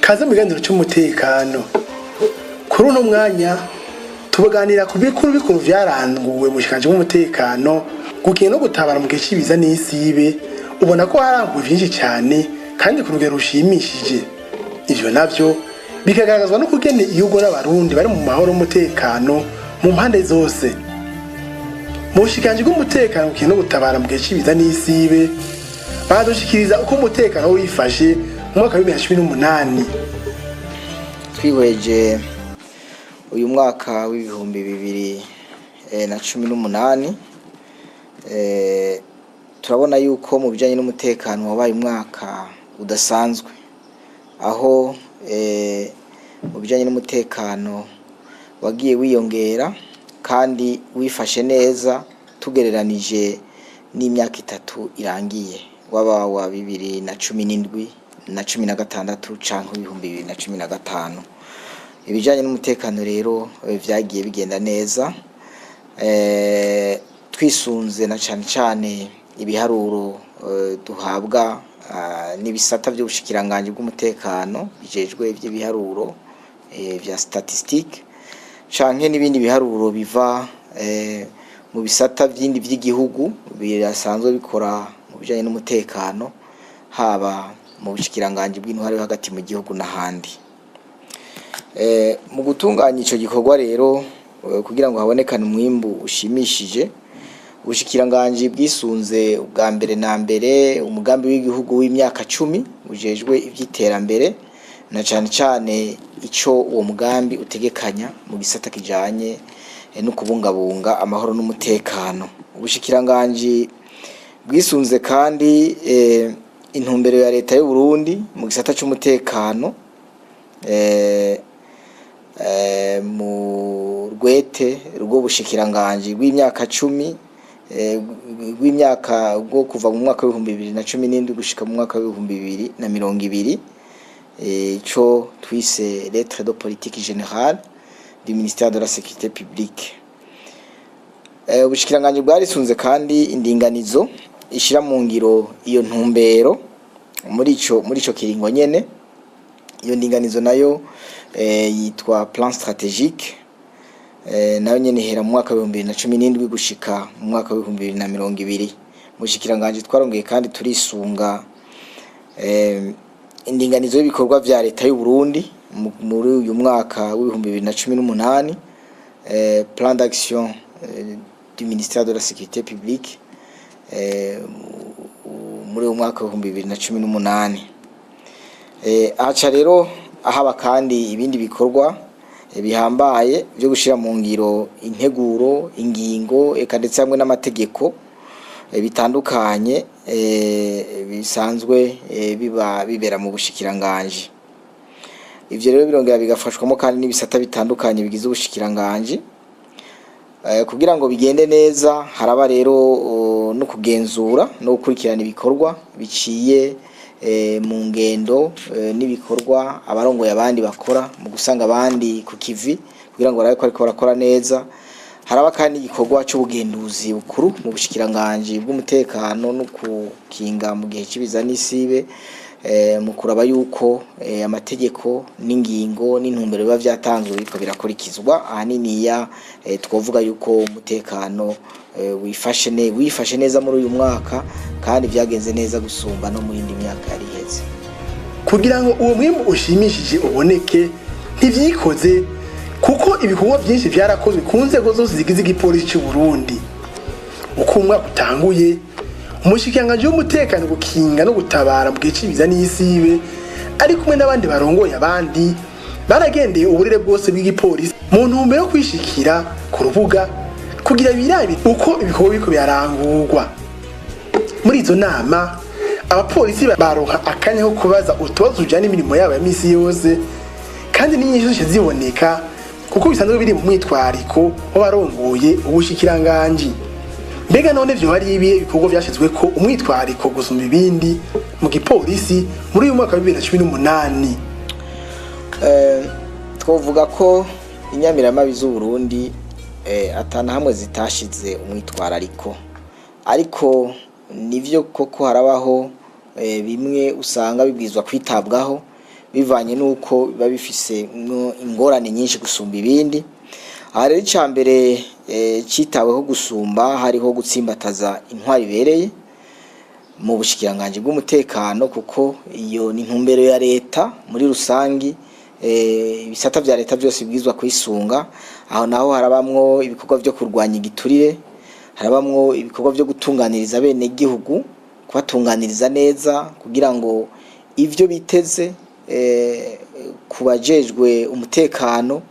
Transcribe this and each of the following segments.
kaze mu kiganiro cy'umutekano. Kuri uno mwanya tubaganira ku bikuru vyaranguwe mu shikanje bw'umutekano gukiye no gutabara mu gihe cibiza n'isibe. Ubona ko haranguwe vyinshi cyane kandi ku rugero rushimishije. Ivyo navyo bikagaragazwa no kugene igihugu n'abarundi bari mu mahoro n'umutekano mu mpande zose. Mu shikanje bw'umutekano gukiye no gutabara mu gihe cibiza n'isibe badushikiriza uko umutekano wifashe mu mwaka wa 2018. Twihweje uyu mwaka w'ibihumbi 2018 turabona yuko mu bijanye n'umutekano wabaye umwaka udasanzwe, aho mu bijanye n'umutekano wagiye wiyongera kandi wifashe neza tugereranije n'imyaka 3 irangiye waba wa 2017 na 2016 canke 2015. Ibijanye n'umutekano rero vyagiye bigenda neza, twisunze na cane ibiharuro duhabwa n'ibisata by'ubushikiranganje bw'umutekano bijejwe ivy'ibiharuro vya statistique canke n'ibindi biharuro biva mu bisata vyindi vy'igihugu birasanzwe bikora mu bijanye n'umutekano, haba mu bushikiranganje bw'intwari hagati mu gihugu n'ahandi. Mu gutunganya ico gikorwa rero kugira ngo habonekane umwimbu ushimishije, ubushikiranganje bwisunze ubwa mbere na mbere umugambi w'igihugu w'imyaka 10 ujejwe ivy'iterambere na cane ico uwo mugambi utegekanya mu gisata kijanye no kubungabunga amahoro n'umutekano. Ubushikiranganje bwisunze kandi intumbero ya leta y'u Burundi mu gisata c'umutekano mu rwete rwo bushikiranganje rw'imyaka 10 rw'imyaka rwo kuva mu mwaka wa 2017 gushika mu mwaka wa 2020 ico twise lettre de politique générale du ministère de la sécurité publique. Ubushikiranganje bwarisunze kandi indinganizo ishira mu ngiro iyo ntumbero muri ico kiringo nyene. Iyo ndinganizo nayo yitwa plan stratégique, nayo nyene hera mu mwaka wa 2017 gushika mu mwaka wa 2020. Mushikiranganje twarongeye kandi turisunga indinganizo y'ibikorwa vya leta y'u Burundi muri uyu mwaka wa 2018, plan d'action du ministère de la sécurité publique muri uyu mwaka wa 2018. Aca rero ahaba kandi ibindi bikorwa bihambaye byo gushira mu ngiro integuro, ingingo eka ndetse hamwe n'amategeko bitandukanye bisanzwe bibera mu bushikiranganje. Ivyo rero birongera bigafashwamo kandi n'ibisata bitandukanye bigize ubushikiranganje kugira ngo bigende neza. Haraba rero no kugenzura no gukurikirana ibikorwa biciye mu ngendo n'ibikorwa abarongoye abandi bakora mu gusanga abandi ku kivi kugira ngo barako barakora neza. Haraba kandi igikorwa cy'ubugenduzi bukuru mu bushikiranganje bw'umutekano no kukinga mu gihe cibiza n'isibe, mu kuraba yuko amategeko n'ingingo n'intumbero biba vyatanzwe biko birakurikizwa. Ahanini ya twovuga yuko umutekano wifashe neza muri uyu mwaka kandi vyagenze neza gusumba no muri indi myaka yari iheze. Kugira ngo uwo mwimbu ushimishije uboneke ntivyikoze, kuko ibikorwa byinshi vyarakozwe ku nzego zose zigize igipolisi cy'u Burundi. Uko umwaka utanguye, umushikiranganje w'umutekano gukinga no gutabara mu gihe cibiza n'isibe ari kumwe n'abandi barongoye abandi baragendeye uburere bwose bw'igipolisi mu ntumbero yo kwishikira ku rubuga kugira birabe uko ibikorwa biko byarangurwa. Muri izo nama abapolisi baronka akanya ko kubaza utubazo ujana imirimo yabo ya misi yose, kandi n'inyishu zose ziboneka kuko bisanzwe biri mu mwitwariko w'abarongoye ubushikiranganje. Mbega none vyo hari ibihe bikorwa vyashizwe ko umwitwariko gusumba ibindi mu gipolisi muri uyu mwaka wa 2018? Twovuga ko inyamiramabi z'u Burundi atana hamwe zitashize umwitwarariko, ariko nivyo koko harabaho bimwe usanga bibwizwa kwitabwaho bivanye nuko biba bifise ingorane nyinshi gusumba ibindi. Aha rero icambere citaweho gusumba hariho gutsimbataza intwari ibereye mu bushikiranganje bw'umutekano, kuko iyo ni intumbero ya leta muri rusangi. Ibisata vya leta byose bibwirizwa kwisunga. Aho naho harabamwo ibikorwa vyo kurwanya igiturire, harabamwo ibikorwa vyo gutunganiriza bene gihugu, kubatunganiriza neza kugira ngo ivyo biteze kubajejwe umutekano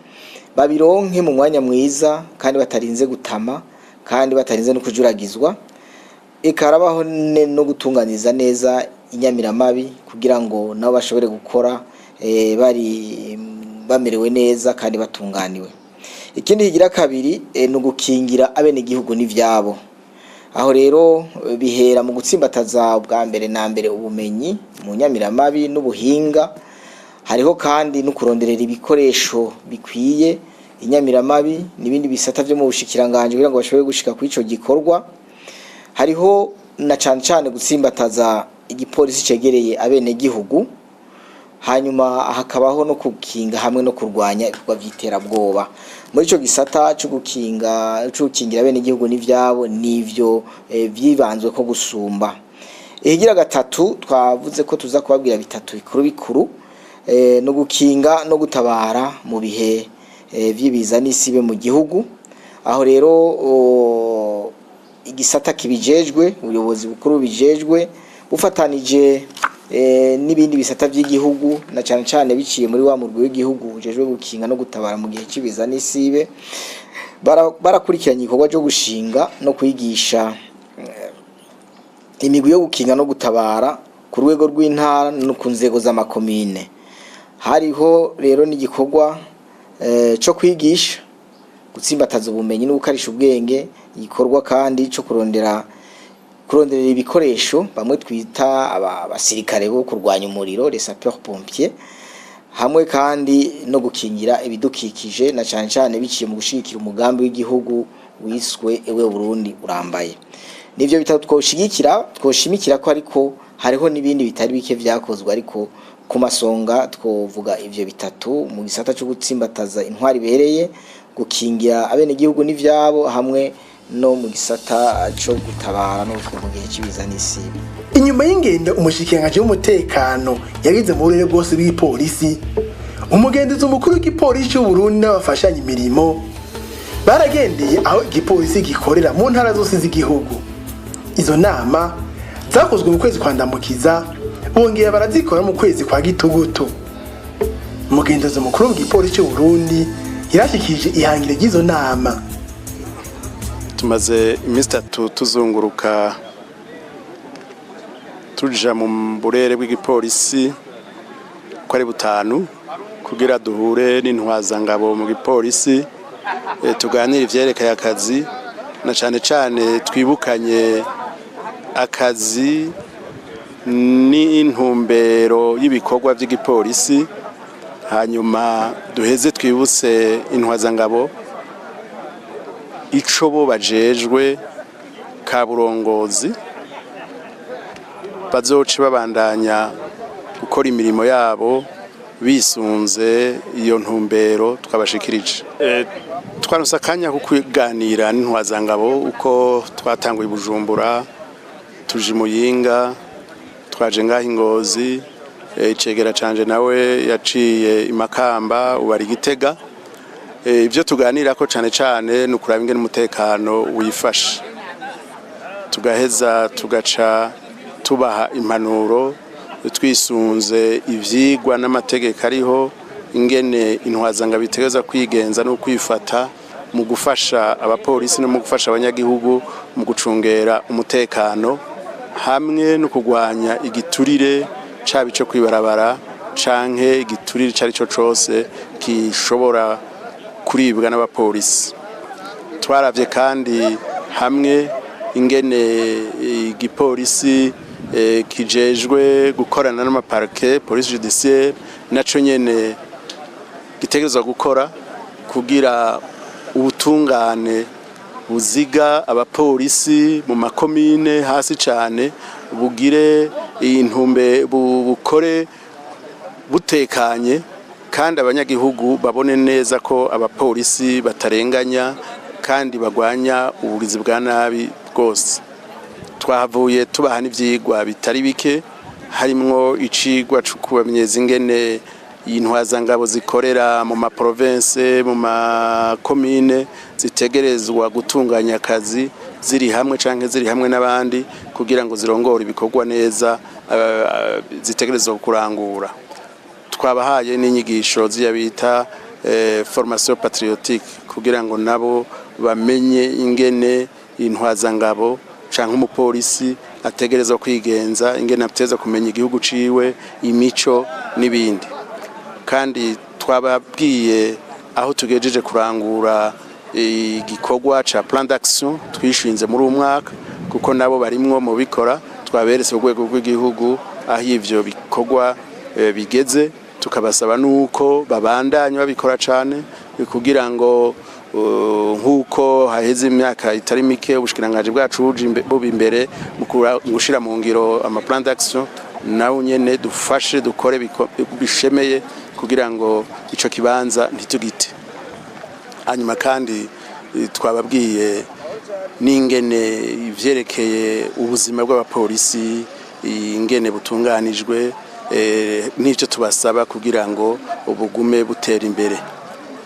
babironke mu mwanya mwiza kandi batarinze gutama kandi batarinze no kujuragizwa. Ikarabaho no gutunganiriza neza inyamiramabi kugira ngo nabo bashobore gukora bari bamerewe neza kandi batunganiwe. Ikindi higira kabiri no gukingira abene gihugu n'ivyabo. Aho rero bihera mu gutsimbataza bwa mbere na mbere ubumenyi mu nyamiramabi n'ubuhinga. Hariho kandi no kuronderera ibikoresho bikwiye inyamiramabi n'ibindi bisata vyo mu bushikiranganje kugira ngo bashobore gushika kuri ico gikorwa. Hariho na cane gutsimbataza igipolisi cegereye abene gihugu. Hanyuma hakabaho no kukinga hamwe no kurwanya ibikorwa vy'iterabwoba. Muri ico gisata cyo gukingira bene igihugu n'ivyabo nivyo vyibanzwe ko gusumba. Ihigira gatatu twavuze ko tuza kubabwira bitatu bikuru no gukinga no gutabara mu bihe vy'ibiza n'isibe mu gihugu. Aho rero igisata kibijejwe, ubuyobozi bukuru bijejwe bufatanije n'ibindi bisata by'igihugu na cyane biciye muri wa murwi w'igihugu ujejwe gukinga no gutabara mu gihe cy'ibiza n'isibe, barakurikiranye igikorwa cyo gushinga no kwigisha imigwi yo gukinga no gutabara ku rwego rw'intara no ku nzego z'amakomine. Hariho rero n'igikorwa cyo kwigisha gutsimbataza ubumenyi no gukarisha ubwenge, igikorwa kandi cyo kuronderera ibikoresho bamwe twita abasirikare bo kurwanya umuriro, les sapeurs pompiers, hamwe kandi no gukingira ibidukikije na cyane biciye mu gushigikira umugambi w'igihugu wiswe Ewe Burundi urambaye. Nivyo bitatu twoshimikira ko, ariko hariho n'ibindi bitari bike vyakozwe, ariko ku masonga twovuga ivyo bitatu mu gisata cyo gutsimbataza intwari bereye, gukingira abene gihugu n'ivyabo, hamwe no mu gisata cyo gutabara no mu gihe cy'ibiza n'isibe. Inyuma y'ingendo umushikiranganje w'umutekano yagize mu burere bwose bw'ipolisi, umugenduzi mukuru w'igipolisi cy'u Burundi n'abafashanya imirimo baragendeye aho igipolisi gikorera mu ntara zose z'igihugu. Izo nama zakozwe mu kwezi kwa Ndamukiza, bongera barazikora mu kwezi kwa Gitugutu. Umugenduzi mukuru w'igipolisi cy'u Burundi yarashikije ihangire ry'izo nama. Tumaze iminsi 3 tuzunguruka tuja mu burere bw'igipolisi ko ari 5 kugira duhure n'intwazangabo mu gipolisi, tuganira ivyerekeye akazi na cane twibukanye akazi n'intumbero y'ibikorwa by'igipolisi. Hanyuma duheze twibutse intwazangabo ico bo bajejwe ka burongozi, bazoce babandanya gukora imirimo yabo bisunze iyo ntumbero twabashikirije. Twaronse akanya ko kuganira n'intwazangabo uko twatanguye Bujumbura, tuje Muyinga, twaje ngaho Ingozi, icegera canje nawe yaciye Imakamba, ubari Gitega. Ibyo tuganira ko cane nukuraba ingene umutekano wifashe, tugaheza tugaca tubaha impanuro twisunze ivyigwa n'amategeko ariho, ingene intwazanga bitegeza kwigenza no kwifata mu gufasha abapolisi no mu gufasha abanyagihugu mu gucungera umutekano, hamwe no kugwanya igiturire caba ico kwibarabara canke igiturire cari co cose gishobora kuribwa n'abapolisi. Twaravye kandi hamwe ingene igipolisi kijejwe gukorana n'amaparke, police judiciaire, naco nyene gitegerezwa gukora kugira ubutungane buziga abapolisi mu makomine hasi cane, bugire intumbe bukore butekanye kandi abanyagihugu babone neza ko abapolisi batarenganya kandi bagwanya ubugizi bwa nabi bwose. Twahavuye tubaha n'ivyigwa bitari bike harimwo icigwa cyo kubamenyeza ingene intwazangabo zikorera mu ma province mu ma commune zitegerezwa gutunganya akazi ziri hamwe canke ziri hamwe n'abandi kugira ngo zirongore ibikorwa neza zitegerezwa kurangura. Twabahaye n'inyigisho ziyabita formation patriotique kugira ngo nabo bamenye ingene intwazangabo canke umupolisi ategerezwa kwigenza, ingene ateza kumenya igihugu ciwe, imico n'ibindi. Kandi twababwiye aho tugejeje kurangura igikorwa ca plan d'action twishinze muri umwaka kuko nabo barimwo mu bikora. Twaberetse urwego rw'igihugu aho ivyo bikorwa bigeze, tukabasaba nuko babandanya babikora cane kugira ngo nkuko haheze imyaka itari mike ubushikirangaje bwacu bubi imbere mu gushira mu ngiro ama plan d'action, nawo nyene dufashe dukore bishemeye kugira ngo ico kibanza ntitugite. Hanyuma kandi twababwiye n'ingene ivyerekeye ubuzima bw'abapolisi ingene butunganijwe n'icyo tubasaba kugira ngo ubugume butera imbere.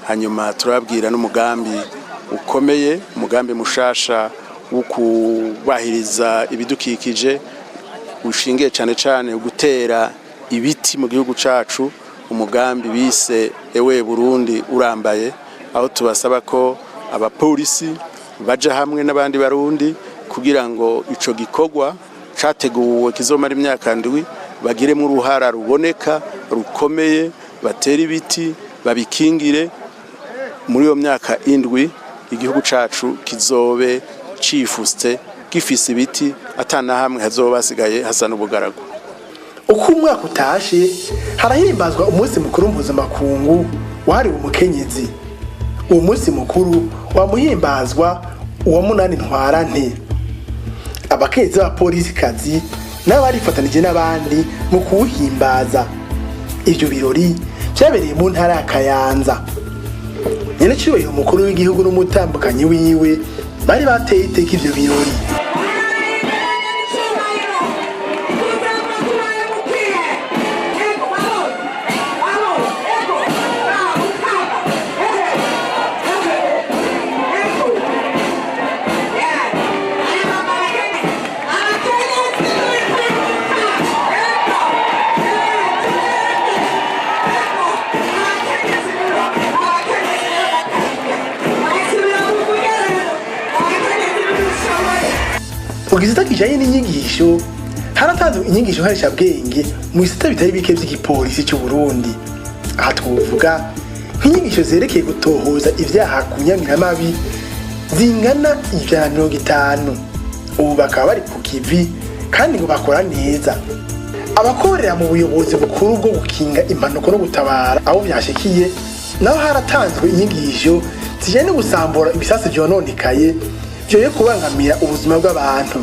Hanyuma turababwira n'umugambi ukomeye, umugambi mushasha wo kubahiriza ibidukikije ushingiye cane cane gutera ibiti mu gihugu cacu, umugambi bise Ewe Burundi urambaye, aho tubasaba ko abapolisi baja hamwe n'abandi barundi kugira ngo ico gikorwa categuwe kizomara imyaka ndwi bagiremo uruhara ruboneka rukomeye, batera ibiti babikingire. Muri iyo myaka indwi igihugu cacu kizobe cifuste gifise ibiti atana hamwe hazoba basigaye hasa n'ubugaragu. Uko umwaka utashe harahimbazwa umunsi mukuru mpuzamakungu wahariwe umukenyezi. Uwo munsi mukuru wamuhimbazwa uwa munani ntwarante. Abakenyezi b'abapolisikazi n'abarifatanije n'abandi mu kuwuhimbaza. Ivyo birori vyabereye mu ntara ya Kayanza. Nyene cyubahiro umukuru w'igihugu n'umutambukanyi wiwe bari bateye iteka ivyo birori. Mu gisata kijanye n'inyigisho haratanzwe inyigisho nkarishabwenge mu gisata bitari bike vy'igipolisi cy'u Burundi. Aha twovuga nk'inyigisho zerekeye gutohoza ivyaha ku nyamiramabi zingana 150. Ubu bakaba bari ku kivi kandi ngo bakora neza. Abakorera mu buyobozi bukuru bwo gukinga impanuka no gutabara aho byashikiye naho haratanzwe inyigisho zijanye no gusambura ibisasu vyononekaye vyoye kubangamira ubuzima bw'abantu.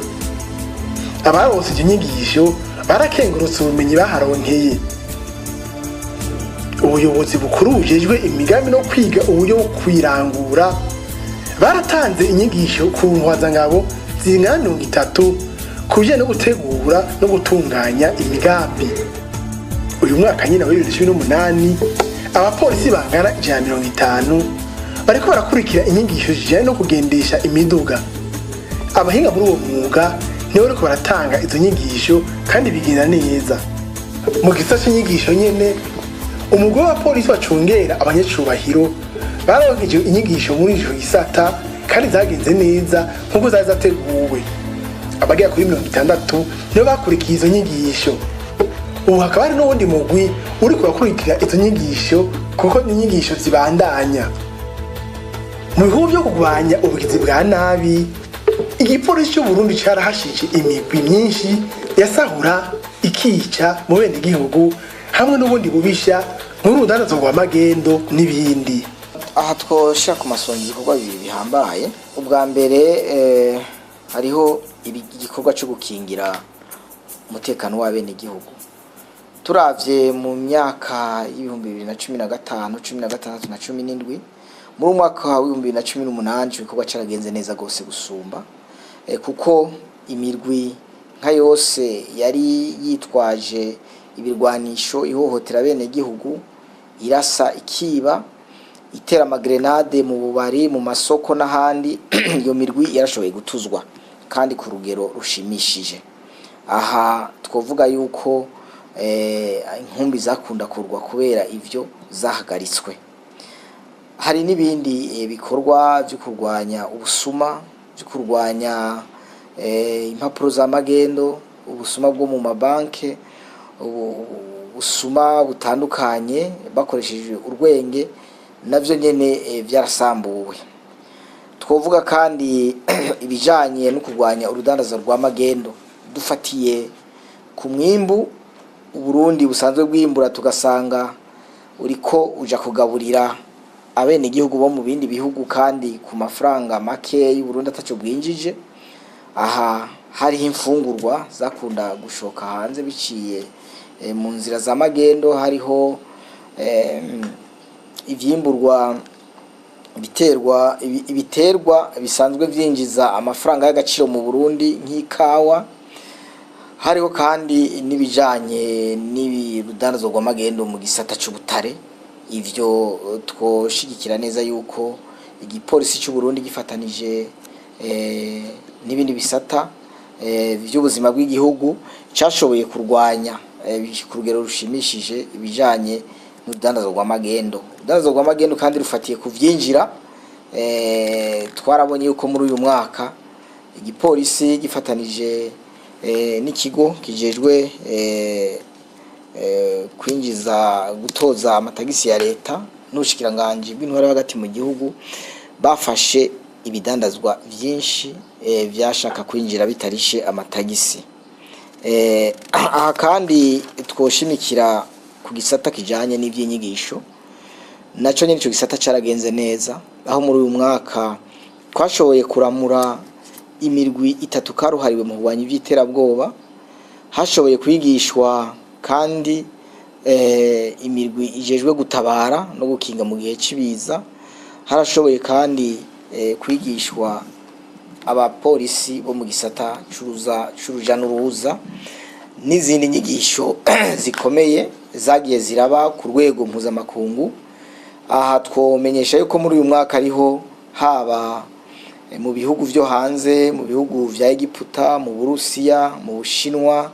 Abarose izo nyigisho barakengurutse ubumenyi baharonkeye. Ubuyobozi bukuru bujejwe imigambi no kwiga uburyo bwo kwirangura baratanze inyigisho ku ntwazangabo zingana 30 kujanye no gutegura no gutunganya imigambi. Uyu mwaka nyine wa 2018 abapolisi bangana 150 bariko barakurikira inyigisho zijanye no kugendesha imiduga. Abahinga muri uwo mwuga nibo bariko baratanga izo nyigisho kandi bigenda neza. Mu gisata cy'inyigisho nyene umugore wa polisi bacungera abanyacubahiro baronkeje inyigisho muri ico gisata kandi zagenze neza nkuko zari zateguwe. Abagera kuri 60 nibo bakurikiye izo nyigisho. Ubu hakaba hari n'uwundi mugwi uri kubakurikira izo nyigisho kuko n'inyigisho zibandanya. Mu bihugu byo kurwanya ubugizi bwa nabi igipolisi cy'u Burundi carahashije imigwi myinshi yasahura ikica mu bene gihugu hamwe n'ubundi bubisha nk'urudanazo rwa magendo n'ibindi. Aha twosha ku masonga igikorwa bibiri bihambaye. Ubwa mbere hariho igikorwa cyo gukingira umutekano w'abene gihugu. turavye mu myaka y'ibihumbi 2015 16 na 17 muri umwaka wa 2018 ibikorwa caragenze neza gose gusumba kuko imirwi nka yose yari yitwaje ibirwanisho ihohotera bene gihugu irasa ikiba itera amagrenade mu bubari mu masoko n'ahandi iyo mirwi yarashoboye gutuzwa kandi ku rugero rushimishije. Aha twovuga yuko inkumbi zakunda kurwa kubera ivyo zahagaritswe. Hari n'ibindi bikorwa byo kurwanya ubusuma, byo kurwanya impapuro za magendo, ubusuma bwo mu mabanke, ubusuma butandukanye bakoresheje urwenge, navyo nyene byarasambuwe. Twovuga kandi ibijanye no kurwanya urudandaza rwa magendo dufatiye ku mwimbu Uburundi busanzwe bwimbura tugasanga uriko uja kugaburira abene igihugu bo mu bindi bihugu kandi ku mafaranga make y'Uburundi ataco bwinjije. Aha hari imfungurwa zakunda gushoka hanze biciye mu nzira za magendo, hariho ivyimburwa ibiterwa bisanzwe vyinjiza amafaranga y'agaciro mu Burundi nk'ikawa. Hariho kandi nibijanye n'ibirudandazo rwa magendo mu gisata c'ubutare. Ivyo twoshigikira neza yuko igipolisi cy'u Burundi gifatanije n'ibindi bisata by'ubuzima bw'igihugu cyashoboye kurwanya ku rugero rushimishije ibijanye n'urudandazo rwa magendo. Urudandazo rwa magendo kandi rufatiye ku vyinjira. Twarabonye yuko muri uyu mwaka igipolisi gifatanije n'ikigo kijejwe kwinjiza gutoza amatagisi ya leta n'ubushikiranganje bw'intwara hagati mu gihugu bafashe ibidandazwa vyinshi vyashaka kwinjira bitarishe amatagisi. Aha kandi twoshimikira ku gisata kijanye n'ivyinyigisho, naco nyine ico gisata caragenze neza, aho muri uyu mwaka twashoboye kuramura imirwi 3 karuhariwe mu kurwanya ivy'iterabwoba. Hashoboye kwigishwa kandi imirwi ijejwe gutabara no gukinga mu gihe cibiza. Harashoboye kandi kwigishwa abapolisi bo mu gisata c'uruja n'uruza n'izindi nyigisho zikomeye zagiye ziraba ku rwego mpuzamakungu. Aha twomenyesha yuko muri uyu mwaka ariho haba mu bihugu vyo hanze, mu bihugu vya Egiputa, mu Burusiya, mu Bushinwa,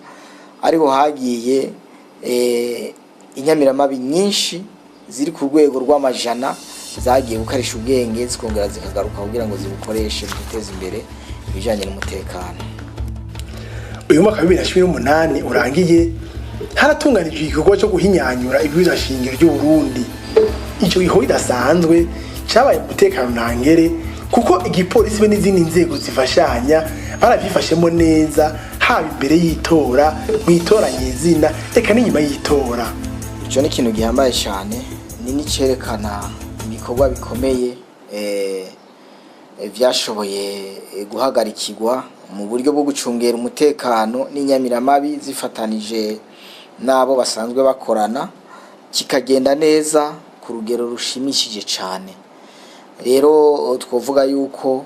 ariho hagiye inyamiramabi nyinshi ziri ku rwego rw'amajana zagiye gukarisha ubwenge zikongera zikagaruka kugira ngo zibukoreshe mu guteza imbere ibijanye n'umutekano. Uyu mwaka wa 2018 urangiye haratunganijwe igikorwa cyo guhinyanyura ibwirizwa shingiro ry'u Burundi. Ico gikorwa kidasanzwe cabaye umutekano ntangere kuko igipolisi be n'izindi nzego zifashanya baravyifashemo neza, haba imbere y'itora, mwitoranye izina eka n'inyuma y'itora. Ico ni ikintu gihambaye cyane, ni nicerekana ibikorwa bikomeye vyashoboye guhagarikirwa mu buryo bwo gucungera umutekano n'inyamiramabi zifatanije nabo basanzwe bakorana, kikagenda neza ku rugero rushimishije cyane. Rero twovuga yuko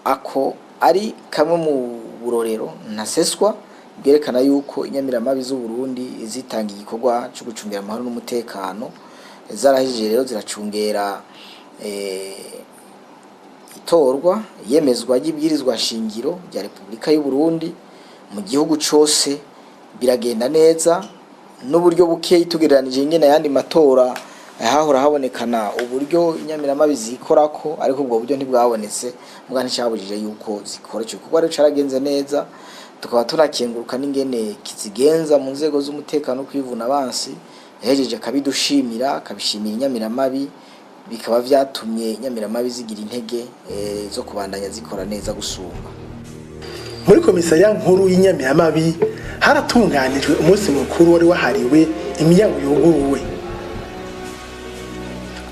ako ari kamwe mu burorero ntaseswa bwerekana yuko inyamiramabi z'u Burundi zitanga igikorwa cyo gucungera amahoro n'umutekano. Zarahije rero ziracungera itorwa yemezwa y'ibwirizwa shingiro rya Republika y'u Burundi mu gihugu cyose, biragenda neza n'uburyo buke tugereranije ingene yandi matora hahora habonekana uburyo inyamiramabi zikorako, ariko ubwo buryo ntibwabonetse mugani cyabujije yuko zikora cyo kuko ari caragenze neza. Tukaba tunakenguruka n'ingene kizigenza mu nzego z'umutekano kwivuna abansi, yahejeje kabidushimira kabishimira inyamiramabi, bikaba vyatumye inyamiramabi zigira intege zo kubandanya zikora neza gusumba. Muri komisariya nkuru y'inyamiramabi haratunganijwe umunsi mukuru wari wahariwe imiryango yuguruwe.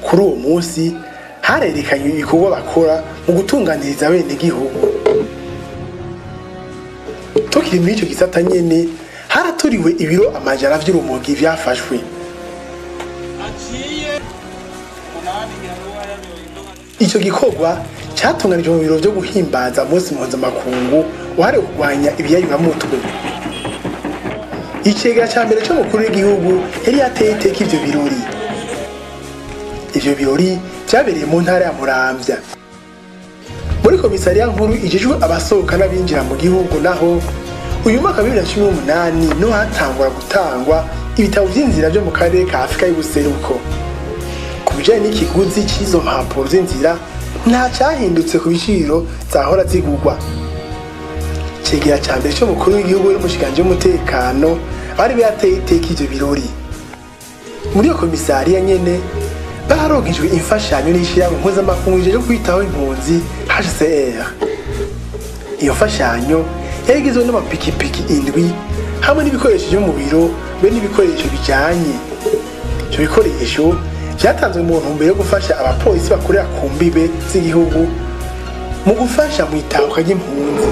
Kuri uwo munsi harerekanye ibikorwa bakora mu gutunganiriza bene gihugu. Tukiri muri ico gisata nyene haturiwe ibiro amajana vy'urumogi vyafashwe. Ico gikorwa cyatunganijwe mu biro vyo guhimbaza munsi mpuzamakungu wahariwe kurwanya ibiyayuramutwe. Icegera ca mbere c'umukuru w'igihugu yari yateye iteka ivyo birori. Ivyo birori vyabereye mu ntara ya Muramvya. Muri komisariya nkuru ijejwe abasohoka n'abinjira mu gihugu naho uyu mwaka wa 2018 no hatangura gutangwa ibitabo vy'inzira vyo mu karere ka Afrika y'ubuseruko. Ku bijanye n'ikiguzi c'izo mpapuro z'inzira nta cyahindutse ku biciro zahora zigurwa. Icegera ca mbere c'umukuru w'igihugu n'umushikanje w'umutekano bari bateye iteka ivyo birori. Muri iyo komisariya nyene baronkejwe imfashanyo n'ishirahamwe mpuzamakungu ryo kwitaho impunzi HCR. Iyo mfashanyo yarigizwe n'amapikipiki 7 hamwe n'ibikoresho vyo mu biro be n'ibikoresho bijanye. Ivyo bikoresho vyatanzwe mu ntumbero yo gufasha abapolisi bakorera ku mbibe z'igihugu mu gufasha mu itahuka ry'impunzi.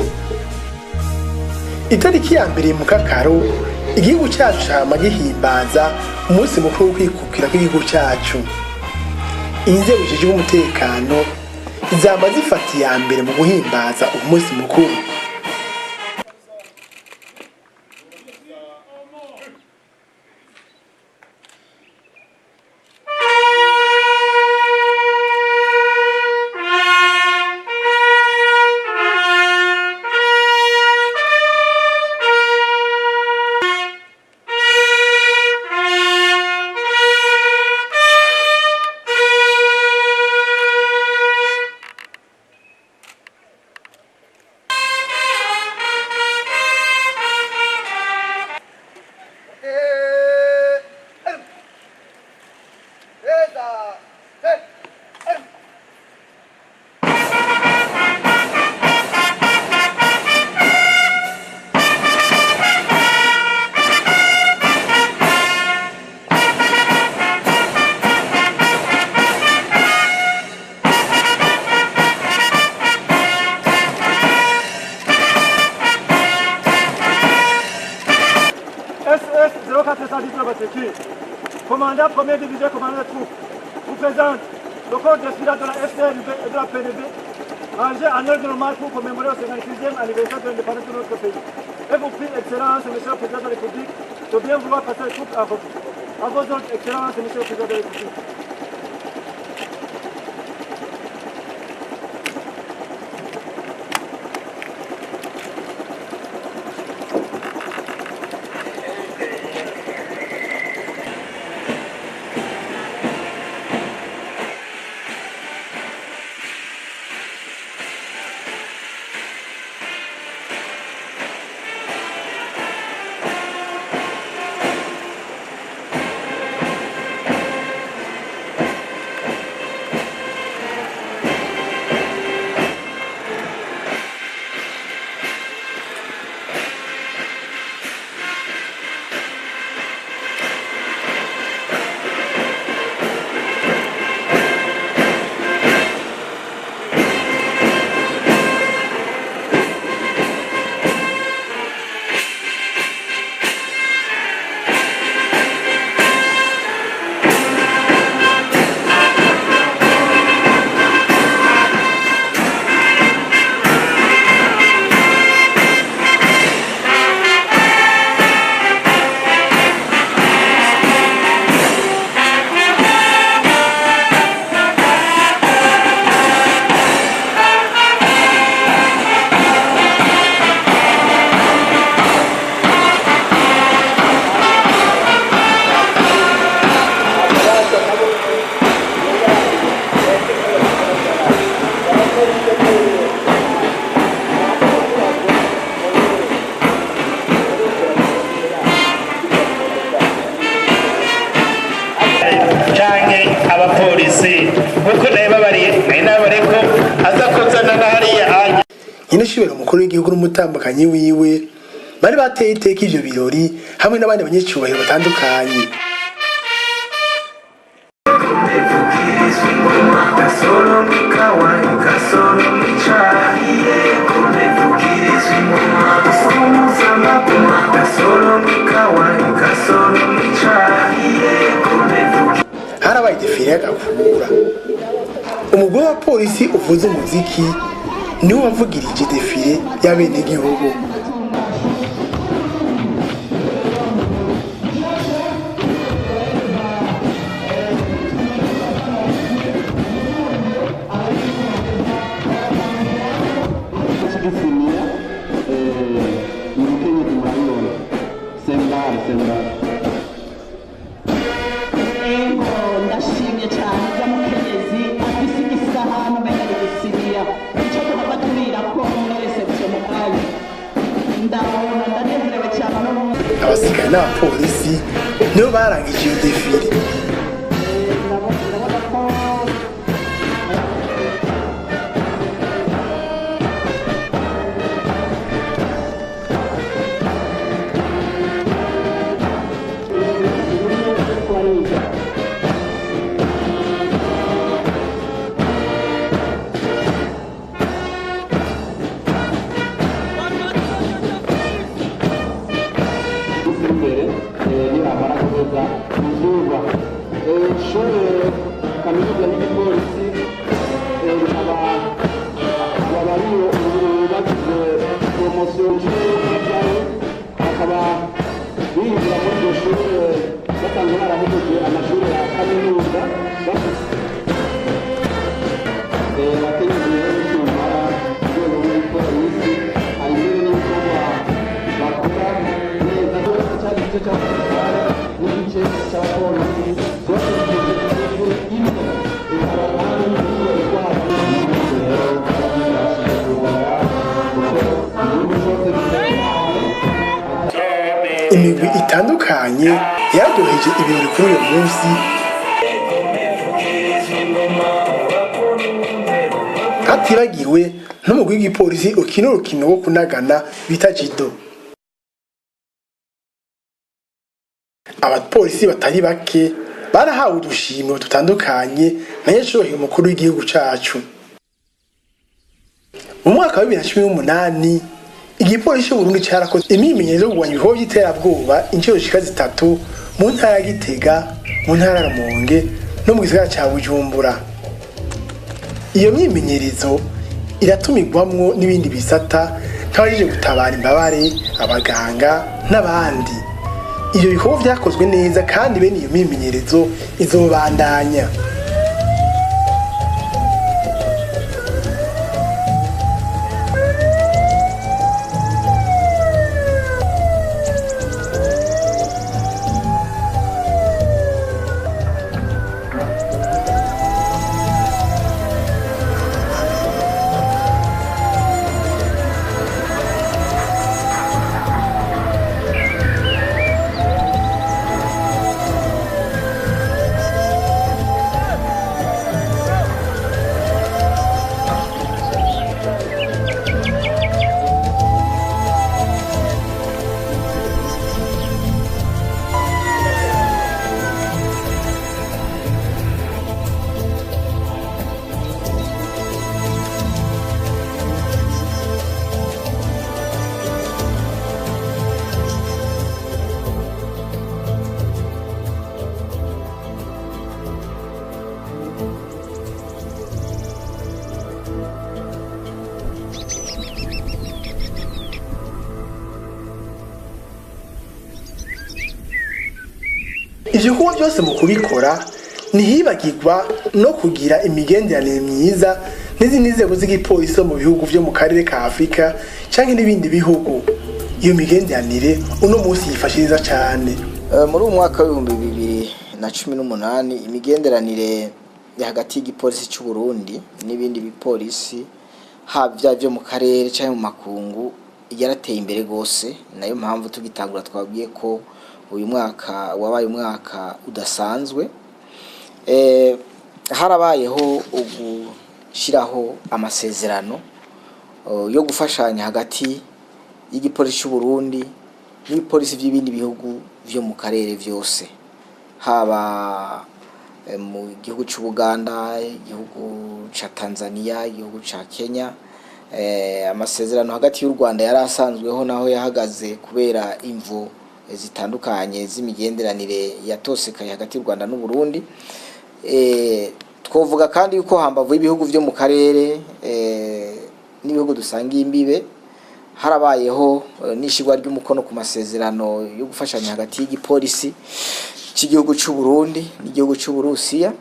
Itariki ya mbere mu Kakaro igihugu cyacu cama gihimbaza umunsi mukuru wo kwikukira kw'igihugu cyacu. Inzego zijejwe umutekano zama zifata iya mbere mu guhimbaza umunsi mukuru. Commandant premier division, commandant de troupes, vous présente le corps destinat de la FDL et de la PDB, rangé en ordre normal pour commémorer le 56e anniversaire de l'indépendance de notre pays. Et vous prie, Excellence, Monsieur le Président de la République, de bien vouloir passer les troupes à vos ordres, Excellence, Monsieur le Président de la République. abapolisi kuko naye babariye naye nabareko azakozana na hariya anye nyine shibera umukuru w'igihugu n'umutambukanyi wiwe bari bateye iteka ivyo birori hamwe n'abandi banyecyubahiro batandukanye. Solo mi harabaye defile y'agakura. Umugore wa polisi uvuze umuziki niwe wavugirije defile y'abenegihugu. Ndashimye cyane byamukenyezi afise igisahani umenga n'igisibiya icyo kuba turira ko muri reception mu kanya ndabona ndanezerewe cyane Abasirikare n'abapolisi nibo barangije iyo defile. ndabona ko kaminuza n'igipolisi abariyo bagize poromosiyo y'ibyawe bakaba binjira muri iryo shuri basanzwe barahejeje amashuri ya kaminuza bategereje n'icyumara urwego rw'igipolisi hari n'ibindi bikorwa bakora neza cyari igice cya gisirikare n'igice cy'abapolisi zose imigwi itandukanye yaryoheje ibirori kuri uyu munsi, hatibagiwe n'umugwi w'igipolisi ukina urukino wo kunagana bita judo. Abapolisi batari bake barahawe udushimwe dutandukanye na nyacubahiro umukuru w'igihugu cacu. Mu mwaka wa 2018 igipolisi cy'Uburundi cyarakoze imyimenyerezo yo kurwanya ibikorwa by'iterabwoba inshuro zishika 3 mu ntara ya Gitega, mu ntara ya Rumonge no mu gisagara ca Bujumbura. Iyo myimenyerezo iratumirwamwo n'ibindi bisata nk'abaje gutabara imbabare, abaganga n'abandi. Iyo bikorwa vyakozwe neza kandi bene iyo myimenyerezo izobandanya. Ivyo kuba byose mu kubikora ntihibagirwa no kugira imigenderanire myiza n'izindi nzego z'igipolisi mu bihugu vyo mu karere ka Afrika canke n'ibindi bihugu. Iyo migenderanire uno munsi yifashiriza cyane. Muri uyu mwaka wa 2018 imigenderanire ya hagati y'igipolisi cy'u Burundi n'ibindi bipolisi habya byo mu karere canke mu makungu yarateye imbere gose. Nayo mpamvu tugitangura twabwiye ko uyu mwaka wabaye umwaka udasanzwe. Harabayeho ugushiraho amasezerano yo gufashanya hagati y'igipolisi cy'u Burundi n'ibipolisi by'ibindi bihugu vyo mu karere vyose, haba mu gihugu cy'u Buganda, igihugu ca Tanzania, igihugu ca Kenya. Amasezerano hagati y'u Rwanda yari asanzweho naho yahagaze kubera imvo zitandukanye z'imigenderanire yatosekaye hagati y'u Rwanda n'u Burundi. twovuga kandi yuko hambavu y'ibihugu vyo mu karere n'ibihugu dusangiye imbibe harabayeho n'ishigwa ry'umukono ku masezerano yo gufashanya hagati y'igipolisi cy'igihugu cy'u Burundi n'igihugu cy'u Burusiya.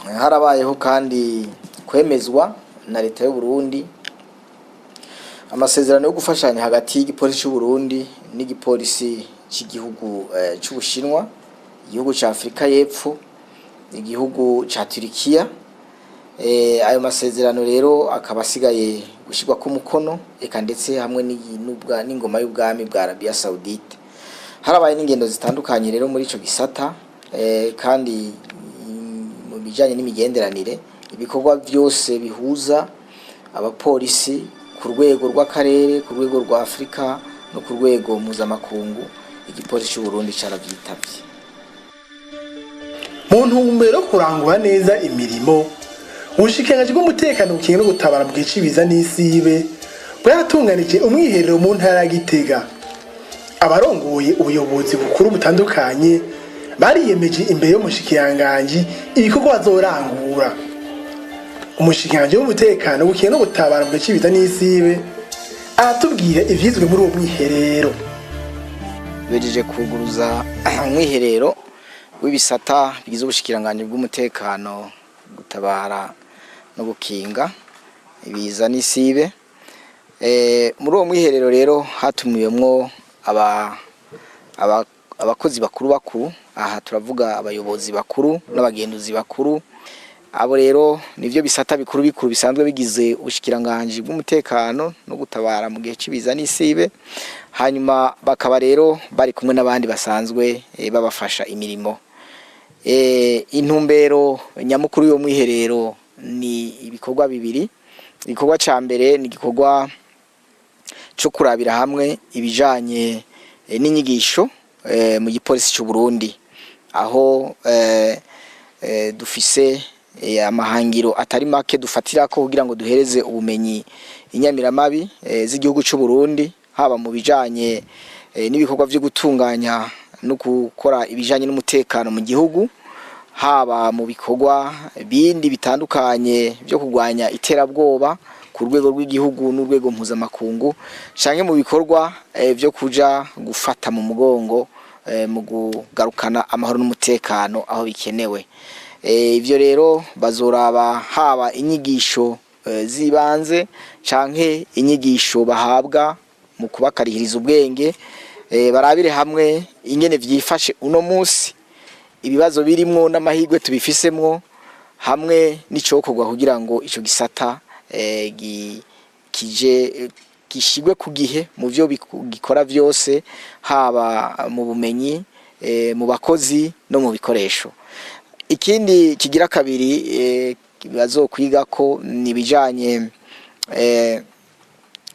Harabayeho kandi kwemezwa na leta y'u Burundi amasezerano yo gufashanya hagati y'igipolisi cy'u Burundi n'igipolisi cy'igihugu cy'Ubushinwa, igihugu cya Afrika y'Epfo, igihugu cya Turkiya. Ayo masezerano rero akaba asigaye gushirwa ku mukono eka ndetse hamwe n'ingoma y'ubwami bwa Arabia Saudite. Harabaye n'ingendo zitandukanye rero muri ico gisata kandi mu bijanye n'imigenderanire ibikorwa byose bihuza abapolisi ku rwego rw'akarere, ku rwego rwa Afrika no ku rwego mpuzamakungu, igipolisi cy'u Burundi caravyitabye. Mu ntumbero yo kurangura neza imirimo, ubushikiranganji bw'umutekano bukinga no gutabara mu gihe biza n'isibe bwaratunganije umwiherero mu ntara ya Gitega. Abarongoye ubuyobozi bukuru butandukanye bariyemeje imbere y'umushikiranganji ibikorwa bazorangura. Umushikiranganji w'umutekano bukinga no gutabara mu gihe biza n'isibe aratubwira ivyizwe muri uwo mwiherero. Bejeje kuguruza umwiherero w'ibisata bigize ubushikiranganji bw'umutekano gutabara no gukinga ibiza n'isibe. Muri uwo mwiherero rero hatumiwemwo abakozi bakuru, aha turavuga abayobozi bakuru n'abagenduzi bakuru. Abo rero nivyo bisata bikuru bisanzwe bigize ubushikiranganji bw'umutekano no gutabara mu gihe cy'ibiza n'isibe. Hanyuma bakaba rero bari kumwe n'abandi basanzwe babafasha imirimo. Intumbero nyamukuru yo mwiherero ni ibikorwa bibiri. Igikorwa ca mbere ni igikorwa cyo kurabira hamwe ibijanye n'inyigisho mu gipolisi cy'u Burundi, aho dufise amahangiro atari make dufatirako kugira ngo duhereze ubumenyi inyamiramabi z'igihugu cy'u Burundi, haba mu bijanye n'ibikorwa byo gutunganya no gukora ibijanye n'umutekano mu gihugu, haba mu bikorwa bindi bitandukanye byo kurwanya iterabwoba ku rwego rw'igihugu n'urwego mpuzamakungu, canke mu bikorwa byo kuja gufata mu mugongo mu kugarukana amahoro n'umutekano aho bikenewe. Ivyo rero bazoraba haba inyigisho zibanze canke inyigisho bahabwa mu kubakarihiriza ubwenge, barabire hamwe ingene vyifashe uno musi, ibibazo birimwo n'amahirwe tubifisemwo, hamwe n'icokorwa kugira ngo ico gisata gishigwe ku gihe mu vyo gikora vyose, haba mu bumenyi, mu bakozi no mu bikoresho. Ikindi kigira kabiri bazokwigako ni ibijanye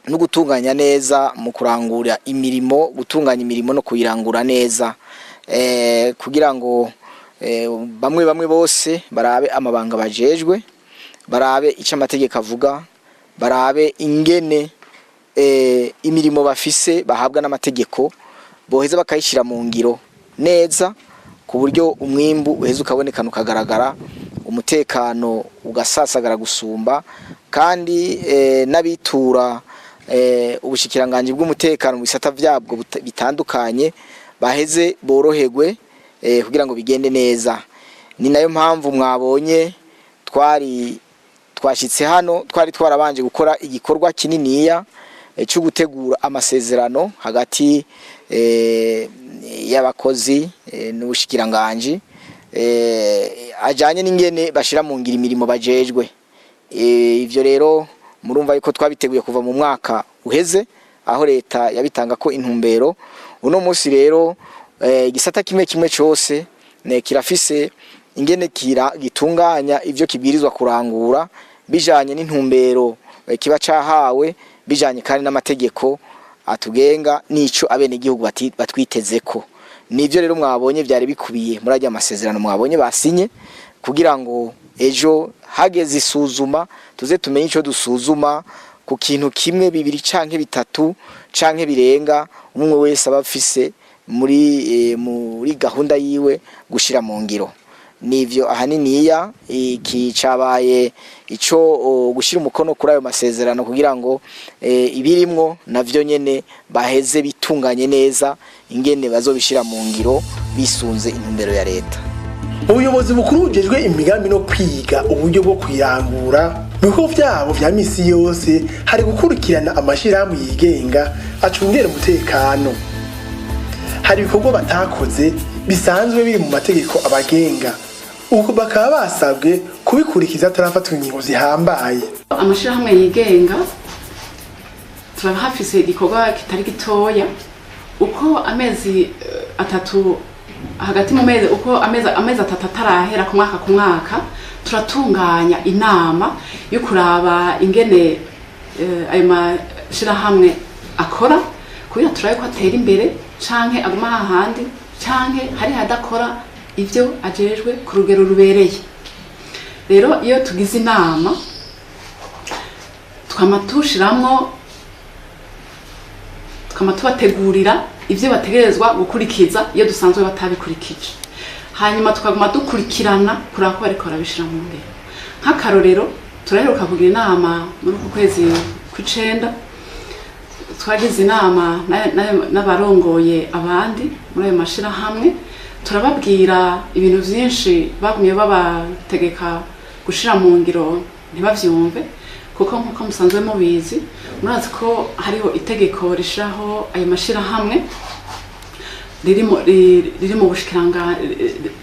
no gutunganya neza mu kurangura imirimo, gutunganya imirimo no kuyirangura neza, kugira ngo bamwe bose barabe amabanga bajejwe, barabe icyo amategeko avuga, barabe ingene imirimo bafise bahabwa n'amategeko boheza bakayishira mu ngiro neza, ku buryo umwimbu uheza ukabonekana ukagaragara, umutekano ugasasagara gusumba, kandi n'abitura ubushikiranganji bw'umutekano mu bisata vyabwo bitandukanye baheze boroherwe kugira ngo bigende neza. Ni nayo mpamvu mwabonye twashitse hano, twari twarabanje gukora igikorwa kininiya cyo gutegura amasezerano hagati y'abakozi n'ubushikiranganji ajanye n'ingene bashira mu ngira imirimo bajejwe. Ivyo rero murumva yuko twabiteguye kuva mu mwaka uheze, aho leta yabitanga ko intumbero. Uno musi rero igisata kimwe cyose kirafise ingene gitunganya ivyo kibwirizwa kurangura bijanye n'intumbero kiba cahawe, bijanye kandi n'amategeko atugenga n'ico abene igihugu batwitezeko. Nivyo rero mwabonye byari bikubiye muri ajya amasezerano mwabonye basinye, kugira ngo ejo hageze isuzuma tuze tumenye ico dusuzuma ku kintu kimwe, bibiri canke bitatu canke birenga, umwe wese abafise muri gahunda yiwe gushira mu ngiro. nivyo ahaniniya iki cabaye ico gushira umukono kuri ayo masezerano kugira ngo ibirimwo navyo nyene baheze bitunganye neza ingene bazobishira mu ngiro bisunze intumbero ya leta. Ubuyobozi bukuru bujejwe imigambi no kwiga uburyo bwo kwirangura biho vyabo vya misi yose hari gukurikirana amashirahamwe yigenga acungera umutekano. Hari ibikorwa batakoze bisanzwe biri mu mategeko abagenga uko bakaba basabwe kubikurikiza atarafatwa ingingo zihambaye. Amashirahamwe yigenga turahafise igikorwa kitari gitoya uko amezi atatu hagati mu mezi uko amezi atatu atarahera ku mwaka turatunganya inama yo kuraba ingene ayo mashirahamwe akora kugira turabe ko atera imbere canke aguma hahandi canke hari hadakora ivyo ajejwe ku rugero rubereye. Rero iyo tugize inama tukama tubategurira ivyo bategerezwa gukurikiza iyo dusanzwe batabikurikije, hanyuma tukaguma dukurikirana kuraba ko bariko barabishira mu ngiro. Nk'akarorero turaheruka kugira inama muri uku kwezi kw'icenda, twagize inama n'abarongoye abandi muri ayo mashirahamwe turababwira ibintu vyinshi bagumye babategeka gushira mu ngiro ntibavyumve kuko nkuko musanzwe mubizi murazi ko hariho itegeko rishiraho ayo mashirahamwe riri mu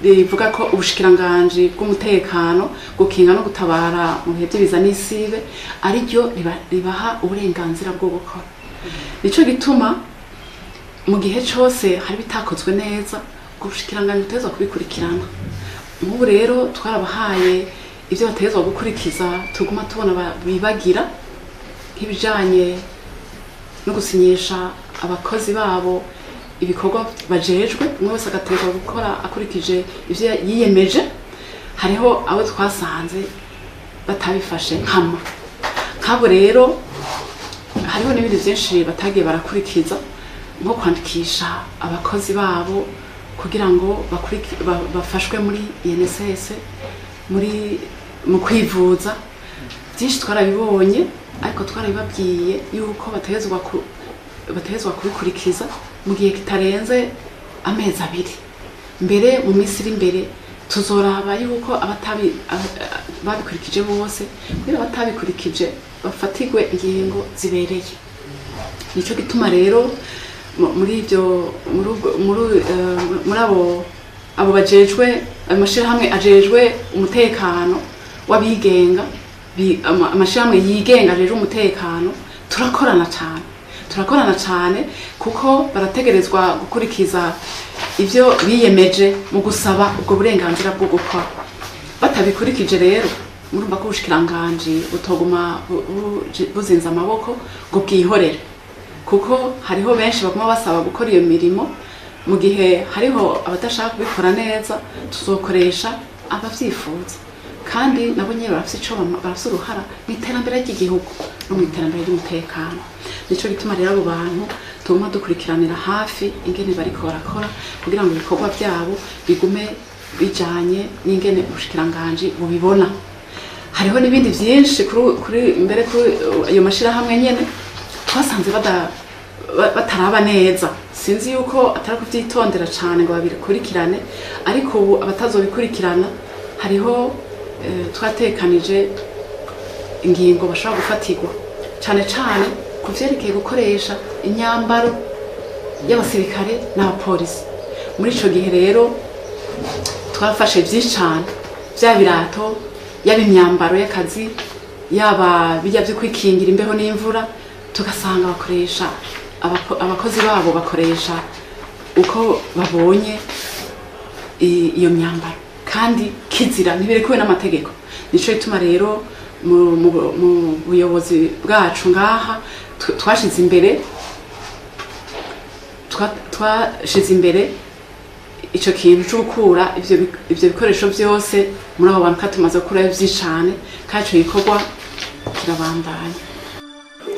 rivuga ko ubushikiranganji bw'umutekano gukinga no gutabara mu bihe by'ibiza n'isibe ari ryo ribaha uburenganzira bwo gukora. Nico gituma mu gihe cyose hari bitakozwe neza ubushikiranganji butezwa kubikurikirana. Nk'ubu rero twarabahaye ivyo batezwa gukurikiza tuguma tubona bibagira nk'ibijanye no gusinyisha abakozi babo ibikorwa bajejwe umwe wese agategwa gukora akurikije ivyo yiyemeje. Hariho abo twasanze batabifashe nkama nkabo rero hariho n'ibindi byinshi batagiye barakurikiza nko kwandikisha abakozi babo kugira ngo bafashwe muri INSS mu kwivuza. Byinshi twarabibonye ariko twarabibabwiye yuko batezwa kubikurikiza mu gihe kitarenze amezi 2. Mbere mu minsi iri imbere tuzoraba yuko babikurikije bose kugira batabikurikije bafatigwe ingingo zibereye. Nico gituma rero muri abo bajejwe amashirahamwe ajejwe umutekano w'abigenga amashirahamwe yigenga ajejwe umutekano turakorana cyane kuko barategerezwa gukurikiza ivyo biyemeje mu gusaba ubwo burenganzira bwo gukora. Batabikurikije rero murumva ko ubushikiranganji butoguma buzinza amaboko ngo bwihorere kuko hariho benshi baguma basaba gukora iyo mirimo. Mu gihe hariho abadashaka kubikora neza tuzokoresha abavyifuza kandi nabo nyine barafise uruhara mu iterambere ry'igihugu no mu iterambere ry'umutekano. Nico gituma rero abo bantu tuguma dukurikiranira hafi ingene bariko barakora kugira ngo ibikorwa byabo bigume bijanye n'ingene ubushikiranganji bubibona. Hariho n'ibindi byinshi kuri ayo mashirahamwe nyene twasanze bataraba neza. Sinzi yuko atari kuvyitondera cyane ngo babikurikirane ariko ubu abatazobikurikirana hariho twatekanije ingingo bashobora gufatirwa cyane cyane kuvyerekeye gukoresha inyambaro y'abasirikare n'abapolisi. Muri ico gihe rero twafashe byinshi cyane bya birato yaba imyambaro y'akazi yaba bijya byo kwikingira imbeho n'imvura tugasanga bakoresha abakozi babo bakoresha uko babonye iyo myambaro kandi kizira ntibirekuwe n'amategeko. Nico ituma rero mu buyobozi bwacu ngaha twashize imbere ico kintu cyo gukura ivyo bikoresho byose muri abo bantu katumaze gukura vyicane kandi ico gikorwa kirabandanya.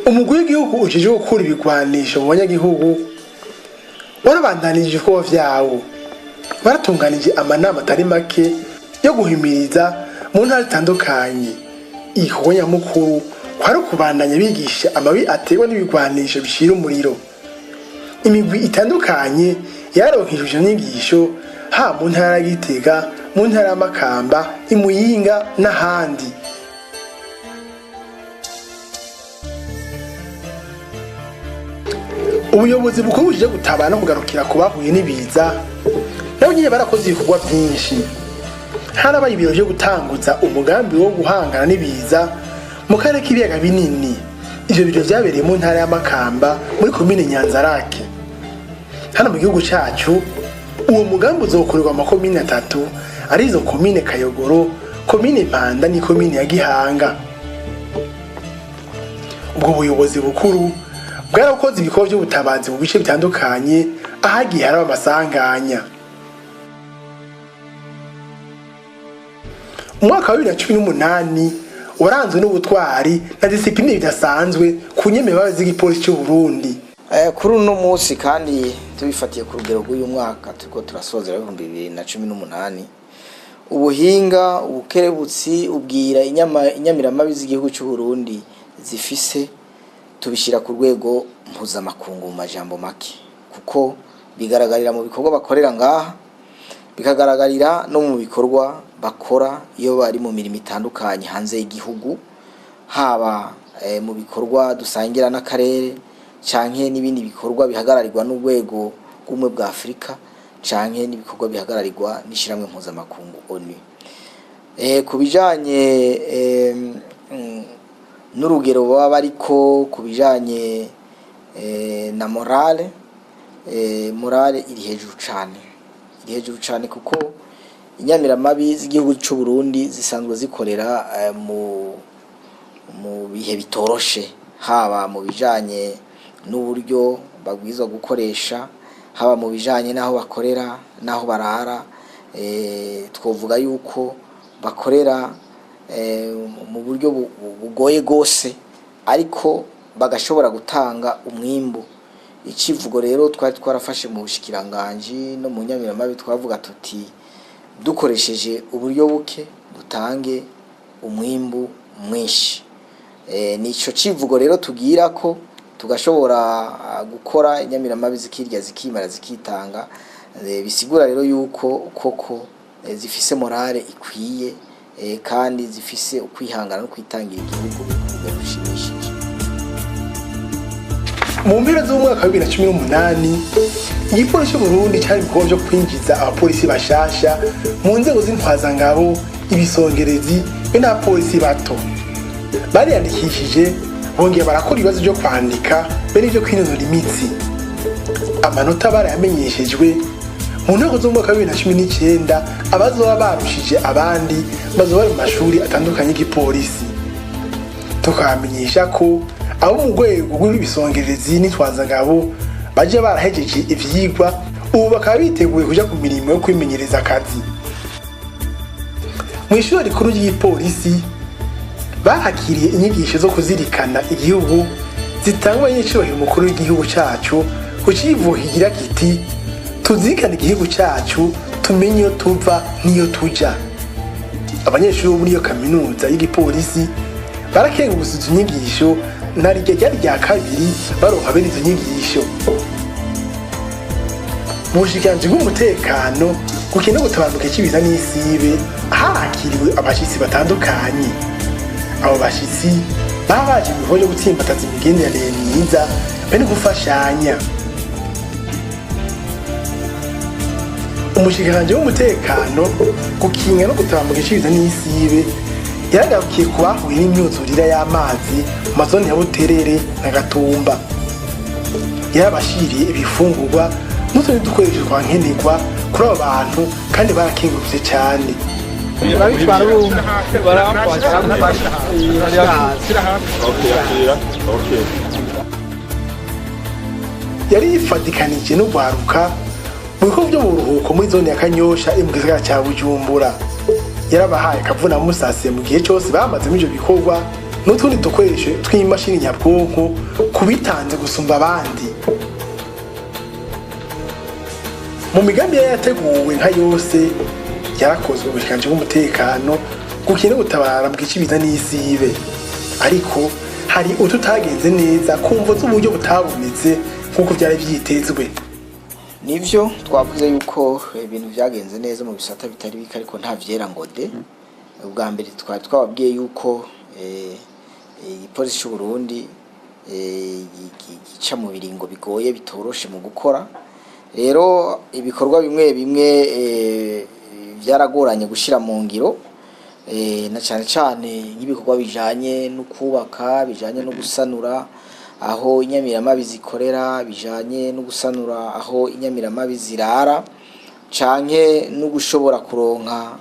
Umugwi w'igihugu ujije gukura ibigwanisho mu banyagihugu warabandanije ibikorwa vyawo baratunganije amanama atari make yo guhimiriza mu ntara zitandukanye. Igikorwa nyamukuru kwari ukubandanya bigisha amabi aterwa n'ibigwanisho bishira umuriro. Imigwi itandukanye yaronkejwe inyigisho ha mu ntara ya Gitega, mu ntara ya Makamba, i Muyinga n'ahandi. Ubuyobozi bukuru buje gutabana no kugarukira ku bahuye n'ibiza nabo nyine barakoze ibikorwa byinshi. Harabaye ibiro byo gutanguza umugambi wo guhangana n'ibiza mu karere k'ibiyaga binini. Ivyo biro vyabereye mu ntara ya Makamba muri komine Nyanzarake. Hano mu gihugu cacu uwo mugambi uzokorerwa amakomine 3 arizo komine Kayogoro, komine Mpanda ni komine ya Gihanga. Ubwo buyobozi bukuru bwarakoze ibikorwa by'ubutabazi mu bice bitandukanye ahagiye haraba amasanganya. Umwaka wa 2018 waranzwe n'ubutwari na discipline bidasanzwe ku nyemera z'igipolisi cy'u Burundi. Kuri uno munsi kandi tubifatiye ku rugero rw'uyu mwaka turiko turasozera 2018, ubuhinga ubukerebutsi ubwira inyamiramabi z'igihugu cy'u Burundi zifise tubishira ku rwego mpuzamakungu mu majambo make, kuko bigaragarira mu bikorwa bakorera ngaha, bikagaragarira no mu bikorwa bakora iyo bari mu mirimo itandukanye hanze y'igihugu, haba mu bikorwa dusangira n'akarere canke n'ibindi bikorwa bihagararirwa n'urwego rw'umwe bwa Afrika canke n'ibikorwa bihagararirwa n'ishiramwe mpuzamakungu ONU. Kubijanye n'urugero baba bariko kubijanye na morale iri hejuru cane kuko inyamiramabi z'igihugu cy'u Burundi zisanzwe zikorera mu bihe bitoroshe, haba mu bijanye n'uburyo bagwizwa gukoresha, haba mu bijanye n'aho bakorera n'aho barara. Twovuga yuko bakorera mu buryo bugoye gose ariko bagashobora gutanga umwimbu. Ikivugo rero twari twarafashe mu bushikiranganje no mu nyamiramabi twavuga tuti dukoresheje uburyo buke dutange umwimbu mwinshi. Nico kivugo rero tugira ko tugashobora gukora inyamiramabi zikirya zikimara zikitanga. Bisigura rero yuko koko zifise morale ikwiye kandi zifise ukwihangana no kwitangira igihugu birushimishije. Mu mpera z'umwaka wa 2018 igipolisi cy'u Burundi cyari ibikorwa byo kwinjiza abapolisi bashasha mu nzego z'intwazangabo, ibisongerezi be n'abapolisi bato. Bariyandikishije bongeye barakora ibibazo byo kwandika be n'ibyo kwinonora imitsi. Amanota barayamenyeshejwe. Mu ntego z'umwaka wa 2019 abazoba barushije abandi bazoba mu mashuri atandukanye y'igipolisi. Tukamenyesha ko abo mu rwego rw'ibisongerezi n'intwazangabo baje barahejeje ivyigwa, ubu bakaba biteguye kuja ku mirimo yo kwimenyereza akazi. Mu ishuri rikuru ry'igipolisi bahakiriye inyigisho zo kuzirikana igihugu zitangwa n'icubahiro umukuru w'igihugu cacu ku civugo kigira kiti tuzirikane igihugu cacu tumenye iyo tuva n'iyo tuja. Abanyeshuri bo muri iyo kaminuza y'igipolisi barakenguruza izo nyigisho nariryo ryari rya kabiri baronka bene izo nyigisho. Mu bushikiranganje bw'umutekano gukina gutabaruka cy'ibiza n'isibe hakiriwe abashitsi batandukanye. Abo bashitsi babaje mu byo gutsimbataza imigenderanire myiza bene gufashanya. Umushikiranganje w'umutekano gukinga no gutabaruka cy'ibiza n'isibe yaragarukiye ku bahuye n'imyuzurire y'amazi mu mazoni ya Buterere na Gatumba. Yarabashiriye ibifungurwa n'utundi dukoresho twa nkenerwa kuri abo bantu kandi barakengurutse cyane. Yari yifadikanije no gwaruka mu bikorwa byo mu buruhuko muri zone ya Kanyosha mu gisagara cya Bujumbura. Yarabahaye kavuna musase mu gihe cyose bamaze muri ibyo bikorwa n'utundi dukoresho tw'imashini nyabwonko kubitanze gusumba abandi. Mu migambi yateguwe nka yose yarakozwe ubushikanje bw'umutekano gukina gutabara bwicibiza n'isibe, ariko hari ututagenze neza kumvo z'uburyo butabonetse nk'uko byari vyitezwe. Nivyo twavuze yuko ibintu vyagenze neza mu bisata bitari bike, ariko nta vyera ngo de. Ubwa mbere twababwiye yuko igipolisi cy'u Burundi gica mu biringo bigoye bitoroshe mu gukora. Rero ibikorwa bimwe bimwe vyaragoranye gushira mu ngiro, na cyane cyane nk'ibikorwa bijanye no kubaka, bijanye no gusanura aho inyamiramabi zikorera, bijanye no gusanura aho inyamiramabi zirara, canke no gushobora kuronka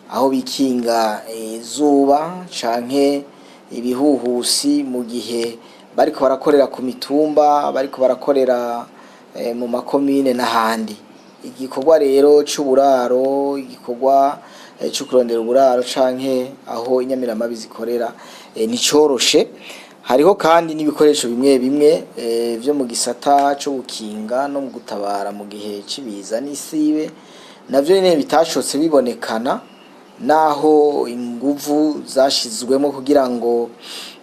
aho bikinga izuba canke ibihuhusi mu gihe bariko barakorera ku mitumba, bariko barakorera mu makomine n'ahandi. Igikorwa rero c'uburaro, igikorwa cyo kurondera uburaro canke aho inyamiramabi zikorera nicoroshe. Hariho kandi n'ibikoresho bimwe bimwe vyo mu gisata cyo gukinga no mu gutabara mu gihe cibiza n'isibe, navyo nyene bitashotse bibonekana, naho inguvu zashizwemo kugira ngo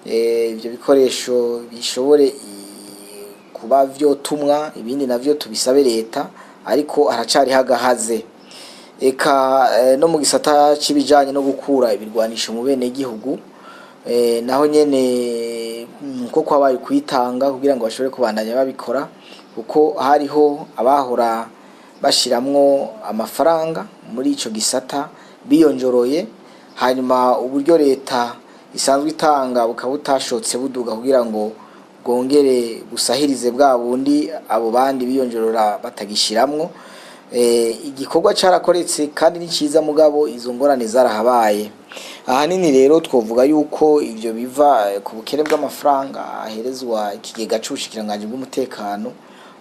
ivyo bikoresho bishobore kuba vyotumwa, ibindi navyo tubisabe leta, ariko haracari hagahaze. Eka no mu gisata c'ibijanye no gukura ibirwanisho mu bene gihugu, naho nyene nko kwabaye kwitanga kugira ngo bashobore kubandanya babikora, kuko hariho abahora bashiramwo amafaranga muri ico gisata biyonjoroye, hanyuma uburyo leta isanzwe itanga bukaba butashotse buduga kugira ngo bwongere busahirize bwa bundi abo bandi biyonjorora batagishiramwo. Igikorwa carakoretse kandi ni ciza, mugabo izo ngorane zarahabaye. Ahanini rero twovuga yuko ivyo biva ku bukene bw'amafaranga aherezwa ikigega c'ubushikiranganje bw'umutekano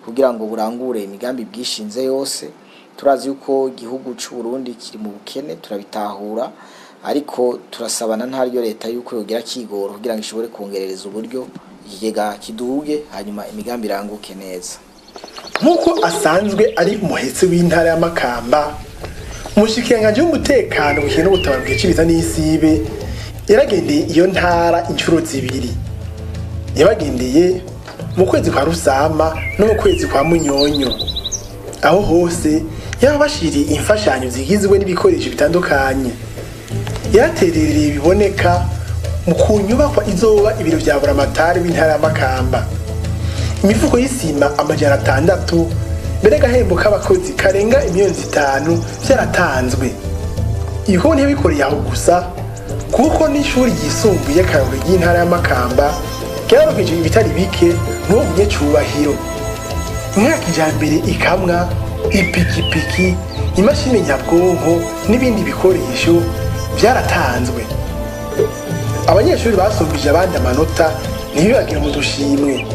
kugira ngo burangure imigambi bwishinze yose. Turazi yuko igihugu c'u Burundi kiri mu bukene, turabitahura, ariko turasabana ntaryo leta yuko yogira kigoro kugira ngo ishobore kongerereza uburyo ikigega kiduge, hanyuma imigambi iranguke neza. Nk'uko asanzwe ari umuhetsi w'intara ya Makamba, umushikiranganje w'umutekano gukina no gutabara bwicibiza n'isibe yaragendeye iyo ntara inshuro zibiri. Yabagendeye mu kwezi kwa Rusama no mu kwezi kwa Munyonyo. Aho hose yabashiriye imfashanyo zigizwe n'ibikoresho bitandukanye. Yaraterereye biboneka mu kunyubakwa izoba ibiro vya buramatari w'intara ya Makamba. Imifuko y'isima 600, mbere gahembo k'abakozi karenga 5,000 vyaratanzwe. Iho ntibikoreye aho gusa, kuko n'ishuri ryisumbuye Karori y'intara ya Makamba ryararokeje ibitari bike n'uwo munyecubahiro. Inka kijambere ikamwa, ipikipiki, imashini nyabwonko n'ibindi bikoresho vyaratanzwe. Abanyeshuri basumbije abandi amanota ntibibagira mu dushimwe.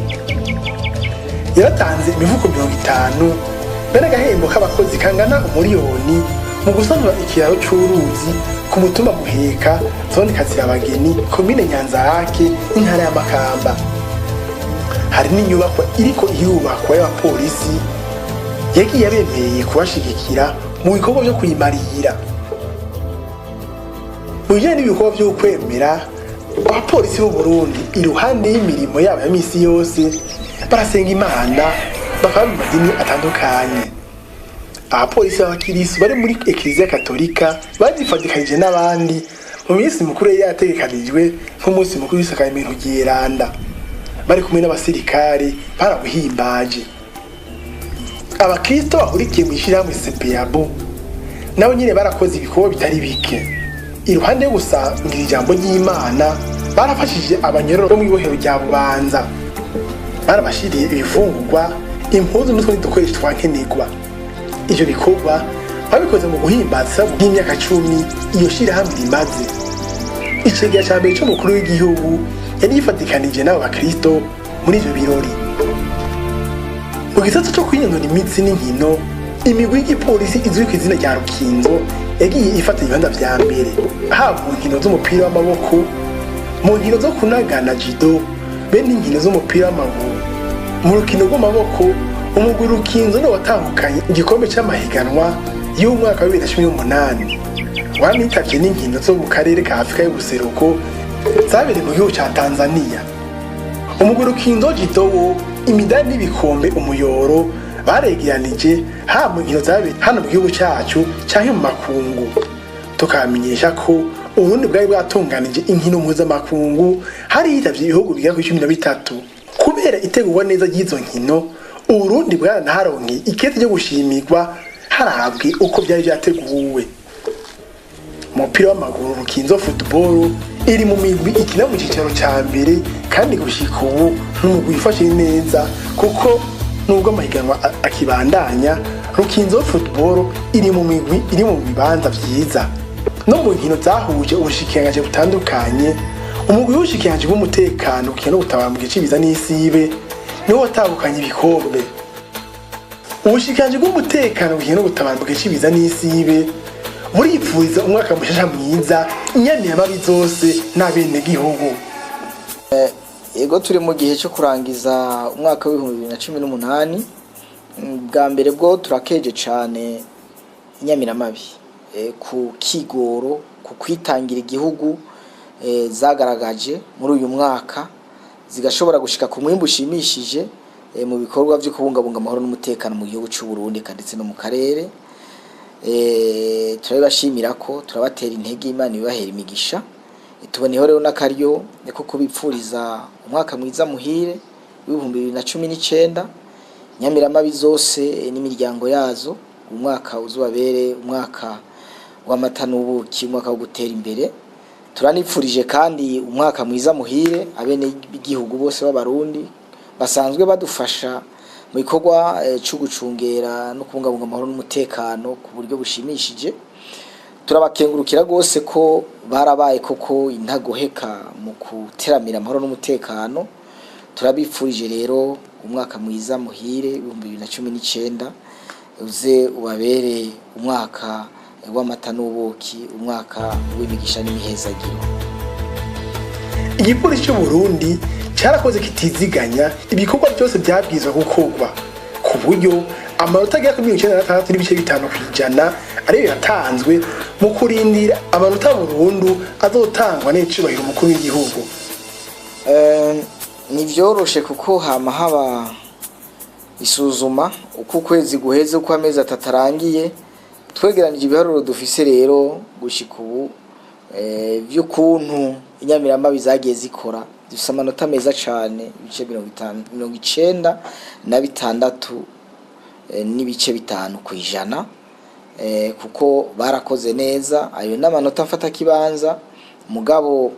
Yaratanze imifuko 50, mbere gahembo k'abakozi kangana 1,000,000 mu gusanura ikiraro c'uruzi ku mutumba Muheka, zone Kazirabageni, komine Nyanzarake, intara ya Makamba. Hari n'inyubakwa iriko irubakwa y'abapolisi yagiye abemereye kubashigikira mu bikorwa vyo kuyimarira. Mu bijanye n'ibikorwa vyo kwemera, abapolisi b'u Burundi iruhande y'imirimo yabo ya misi yose barasenga Imana, bakaba mu madini atandukanye. Abapolisi b'abakirisu bari muri Eklezia Katolika bazifatikanije n'abandi mu minsi mukuru yategekanijwe nk'umunsi mukuru w'isakramento ry'Iranda, bari kumwe n'abasirikare barabuhimbaje. Abakristo bahurikiye mu ishirahamwe CPABO nabo nyine barakoze ibikorwa bitari bike. Iruhande yo gusangira ijambo ry'Imana, barafashije abanyororo bo mu ibohero rya Bubanza, barabashiriye ibifungurwa, impuzu n'utundi dukoresho twankenerwa. Ivyo bikorwa babikoze mu guhimbaza bw'imyaka 10 iyo shirahamwe rimaze. Icegera ca mbere c'umukuru w'igihugu yari yifatikanije n'abo bakristo muri ivyo birori. Mu gisata cyo kwinonora imitsi n'inkino, imigwi y'igipolisi izwi ku izina rya Rukinzo yagiye ifata ibibanza vya mbere, haba mu nkino z'umupira w'amaboko, mu nkino zo kunagana judo, be n'inkino z'umupira w'amaguru. Mu rukino rw'amaboko, umugwi Rukinzo niwo watahukanye igikombe c'amahiganwa y'umwaka wa 2018 wanitabye n'inkino zo mu karere ka Afurika y'ubuseruko zabereye mu gihugu ca Tanzania. Umugwi Rukinzo Jidowo imidari n'ibikombe umuyoro baregeranije ha mu nkino zabereye hano mu gihugu cyacu canke mu makungu. Tukamenyesha ko Uburundi bwari bwatunganije inkino mpuzamakungu hari hitavye ibihugu bigera ku 13. Kubera itegurwa neza ry'izo nkino, Uburundi bwaranaharonke ikete ryo gushimirwa harabwe uko byari byateguwe. Umupira w'amaguru Rukinzo Football iri mu migwi ikina mu cicaro ca mbere kandi gushika ubu n'umugwi wifashe neza kuko nubwo amahiganwa akibandanya, Rukinzo Football iri mu migwi iri mu bibanza vyiza. No mu nkino zahuje ubushikiranganji butandukanye, umugwi w'ubushikiranganji bw'umutekano ukina gutabara mu gice biza n'isibe niwo watahukanye ibikombe. Ubushikiranganji bw'umutekano ukina gutabara mu gice biza n'isibe buripfuriza umwaka mushasha mwiza inyamiramabi zose n'abenegihugu. Ego turi mu gihe cyo kurangiza umwaka wa 2018, bwa mbere bwo turakeje cane inyamiramabi ku kigoro ku kwitangira igihugu zagaragaje muri uyu mwaka zigashobora gushika ku mwimbu ushimishije mu bikorwa byo kubungabunga amahoro n'umutekano mu gihugu cy'u Burundi ndetse no mu karere. Turabashimira ko turabatera intege, Imana ibahera imigisha. Tuboneho rero n'akaryo ko kubipfuriza umwaka mwiza muhire w'2019 inyamiramabi zose n'imiryango yazo, umwaka uzubabere umwaka w'amata n'ubuki, umwaka wo gutera imbere. Turanipfurije kandi umwaka mwiza muhire abene igihugu bose b'abarundi basanzwe badufasha mu bikorwa cyo gucungera no kubungabunga amahoro n'umutekano ku buryo bushimishije. Turabakengurukira gose ko barabaye koko intagoheka mu kuteramira amahoro n'umutekano. Turabipfurije rero umwaka mwiza muhire 2019 uze ubabere umwaka w'amata n'ubuki, umwaka w'imigisha n'imihezagiro. Igipolisi cy'u Burundi cyarakoze kitiziganya ibikorwa byose byabwizwa gukorwa ku buryo amanota agera kuri 96 n'ibice 5% ariyo yatanzwe mu kurindira amanota burundu azotangwa n'icubahiro umukuru w'igihugu. Ni vyoroshe kuko haba isuzuma uko ukwezi guheze, uko amezi atatarangiye. Twegeranije ibiharuro dufise rero gushika ubu by'ukuntu inyamiramabi zagiye zikora, dufise amanota meza cane ibice 96 n'ibice 5% kuko barakoze neza. Ayo n'amanota mfata kibanza, mugabo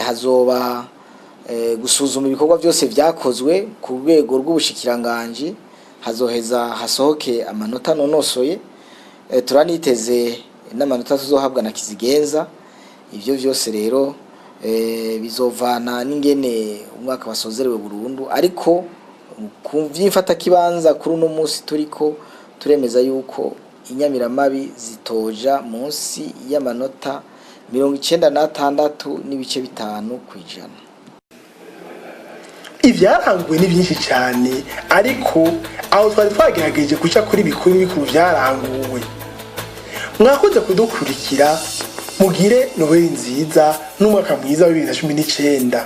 hazoba gusuzuma ibikorwa byose vyakozwe ku rwego rw'ubushikiranganji, hazoheza hasohoke amanota nonosoye. Turaniteze n'amanota tuzohabwa na Kizigenza. Ivyo vyose rero bizovana n'ingene umwaka wasozerewe burundu, ariko kuvyifata kibanza kuri uno munsi turiko turemeza yuko inyamiramabi zitoja munsi y'amanota 96 n'ibice 5%. Ivyaranguwe ni byinshi cyane, ariko aho twari twagerageje guca kuri bikuru vyaranguwe. Mwakoze kudukurikira, mugire Noheli nziza n'umwaka mwiza wa 2019.